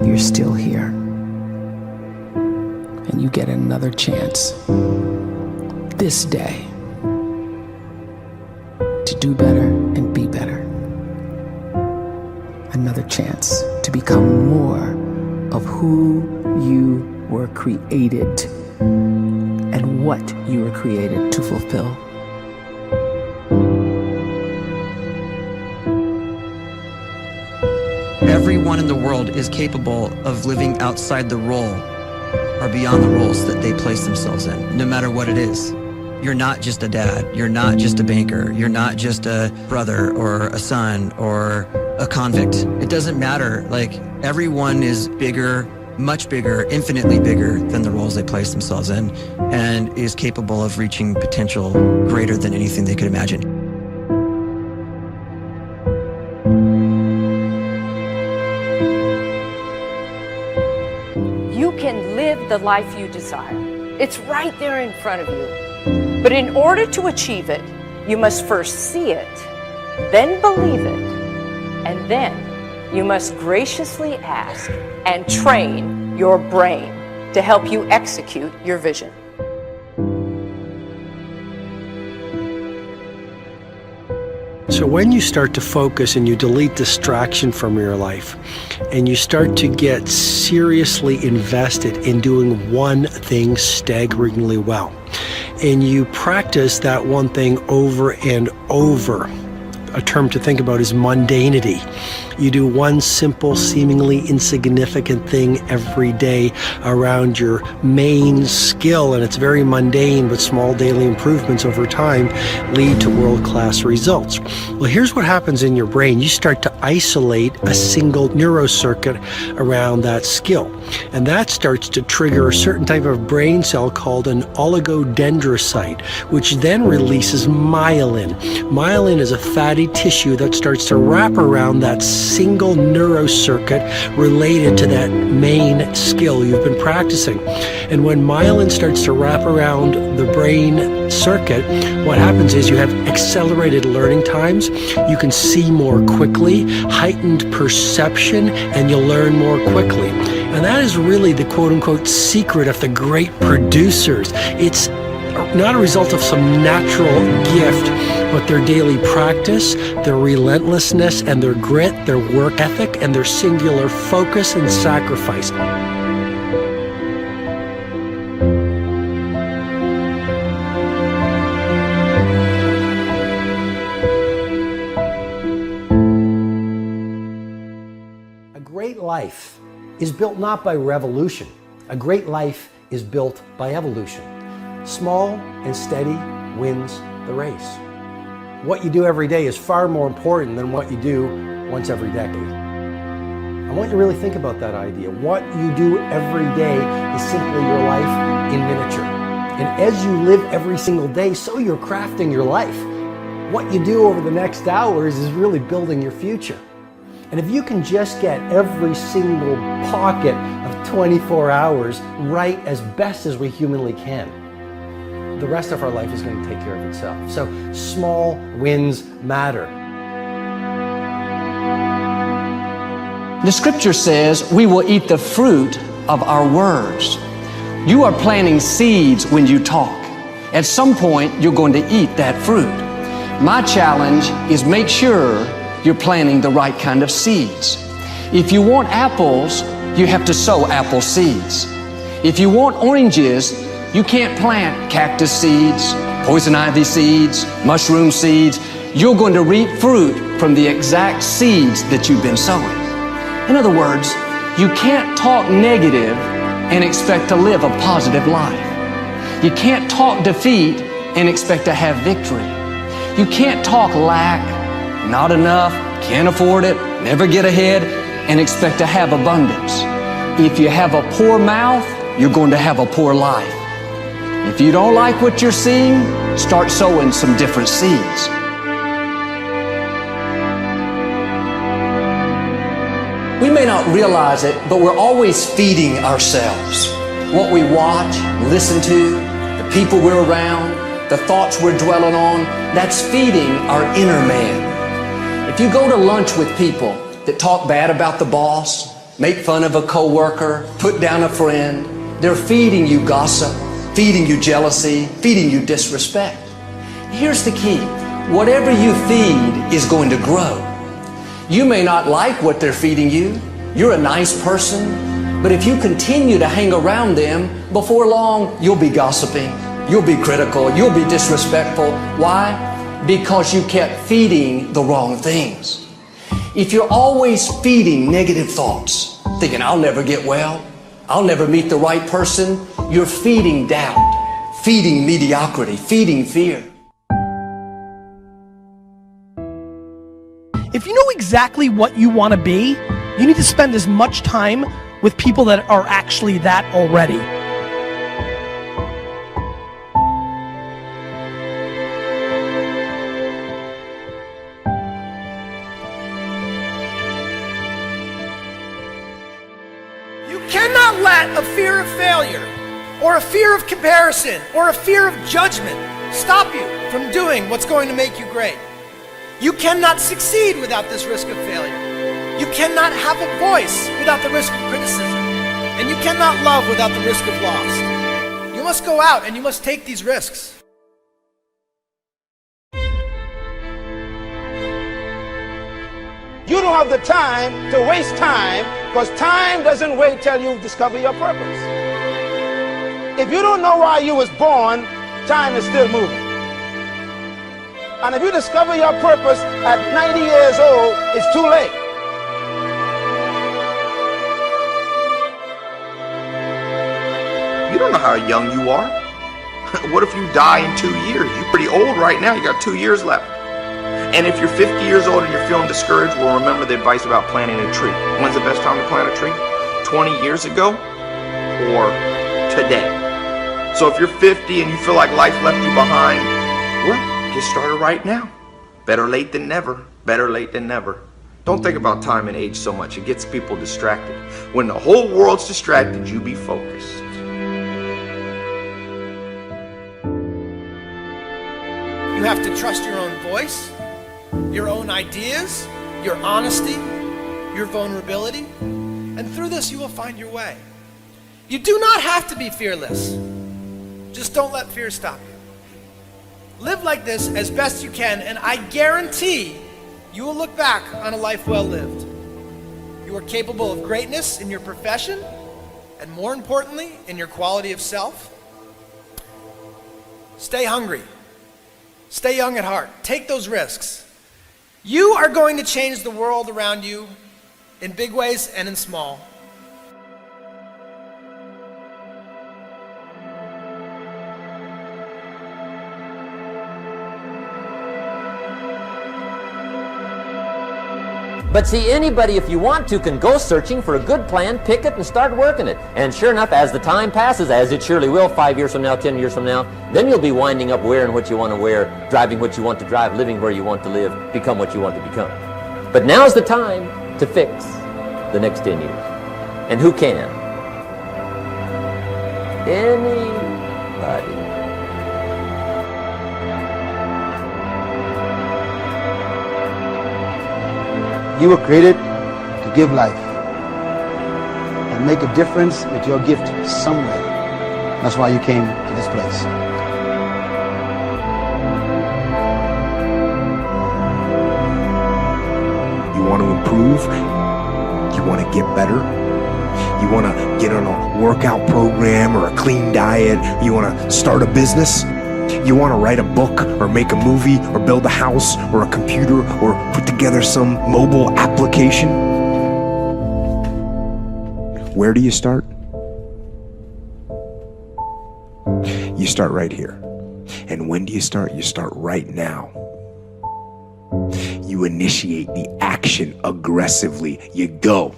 you're still here. And you get another chance this day to do better and be better. Another chance to become more of who you were created and what you were created to fulfill. Everyone in the world is capable of living outside the role or beyond the roles that they place themselves in, no matter what it is. You're not just a dad, you're not just a banker, you're not just a brother or a son or a convict. It doesn't matter. Like, everyone is bigger, much bigger, infinitely bigger than the roles they place themselves in, and is capable of reaching potential greater than anything they could imagine. You can live the life you desire. It's right there in front of you. But in order to achieve it, you must first see it, then believe it, and then you must graciously ask and train your brain to help you execute your vision. So when you start to focus and you delete distraction from your life, and you start to get seriously invested in doing one thing staggeringly well, and you practice that one thing over and over, a term to think about is mundanity. You do one simple, seemingly insignificant thing every day around your main skill, and it's very mundane, but small daily improvements over time lead to world-class results. Well, here's what happens in your brain. You start to isolate a single neurocircuit around that skill, and that starts to trigger a certain type of brain cell called an oligodendrocyte, which then releases myelin. Myelin is a fatty tissue that starts to wrap around that single neurocircuit related to that main skill you've been practicing. And when myelin starts to wrap around the brain circuit, what happens is you have accelerated learning times, you can see more quickly, heightened perception, and you'll learn more quickly. And that is really the quote-unquote secret of the great producers. It's not a result of some natural gift, but their daily practice, their relentlessness and their grit, their work ethic, and their singular focus and sacrifice. A great life is built not by revolution. A great life is built by evolution. Small and steady wins the race. What you do every day is far more important than what you do once every decade. I want you to really think about that idea. What you do every day is simply your life in miniature. And as you live every single day, so you're crafting your life. What you do over the next hours is really building your future. And if you can just get every single pocket of 24 hours right as best as we humanly can, the rest of our life is going to take care of itself. So small wins matter. The scripture says we will eat the fruit of our words. You are planting seeds when you talk. At some point, you're going to eat that fruit. My challenge is make sure you're planting the right kind of seeds. If you want apples, you have to sow apple seeds. If you want oranges, you can't plant cactus seeds, poison ivy seeds, mushroom seeds. You're going to reap fruit from the exact seeds that you've been sowing. In other words, you can't talk negative and expect to live a positive life. You can't talk defeat and expect to have victory. You can't talk lack, not enough, can't afford it, never get ahead, and expect to have abundance. If you have a poor mouth, you're going to have a poor life. If you don't like what you're seeing, start sowing some different seeds. We may not realize it, but we're always feeding ourselves. What we watch, listen to, the people we're around, the thoughts we're dwelling on, that's feeding our inner man. If you go to lunch with people that talk bad about the boss, make fun of a coworker, put down a friend. They're feeding you gossip, feeding you jealousy, feeding you disrespect. Here's the key. Whatever you feed is going to grow. You may not like what they're feeding you. You're a nice person. But if you continue to hang around them, before long, you'll be gossiping. You'll be critical. You'll be disrespectful. Why? Because you kept feeding the wrong things. If you're always feeding negative thoughts, thinking, I'll never get well, I'll never meet the right person, you're feeding doubt, feeding mediocrity, feeding fear. If you know exactly what you want to be, you need to spend as much time with people that are actually that already. You cannot let a fear of failure, or a fear of comparison, or a fear of judgment stop you from doing what's going to make you great. You cannot succeed without this risk of failure. You cannot have a voice without the risk of criticism. And you cannot love without the risk of loss. You must go out and you must take these risks. You don't have the time to waste time, because time doesn't wait till you discover your purpose. If you don't know why you was born, time is still moving. And if you discover your purpose at 90 years old, it's too late. You don't know how young you are. What if you die in 2 years? You're pretty old right now. You got 2 years left. And if you're 50 years old and you're feeling discouraged, well, remember the advice about planting a tree. When's the best time to plant a tree? 20 years ago or today? So if you're 50 and you feel like life left you behind, well, get started right now. Better late than never. Better late than never. Don't think about time and age so much. It gets people distracted. When the whole world's distracted, you be focused. You have to trust your own voice, your own ideas, your honesty, your vulnerability, and through this you will find your way. You do not have to be fearless. Just don't let fear stop you. Live like this as best you can, and I guarantee you will look back on a life well lived. You are capable of greatness in your profession, and more importantly, in your quality of self. Stay hungry. Stay young at heart. Take those risks. You are going to change the world around you in big ways and in small. But see, anybody, if you want to, can go searching for a good plan, pick it, and start working it. And sure enough, as the time passes, as it surely will, 5 years from now, 10 years from now, then you'll be winding up wearing what you want to wear, driving what you want to drive, living where you want to live, become what you want to become. But now's the time to fix the next 10 years. And who can? Anybody. You were created to give life and make a difference with your gift somewhere. That's why you came to this place. You want to improve? You want to get better? You want to get on a workout program or a clean diet? You want to start a business? You want to write a book or make a movie or build a house or a computer or put together some mobile application? Where do you start? You start right here. And when do you start? You start right now. You initiate the action aggressively. You go.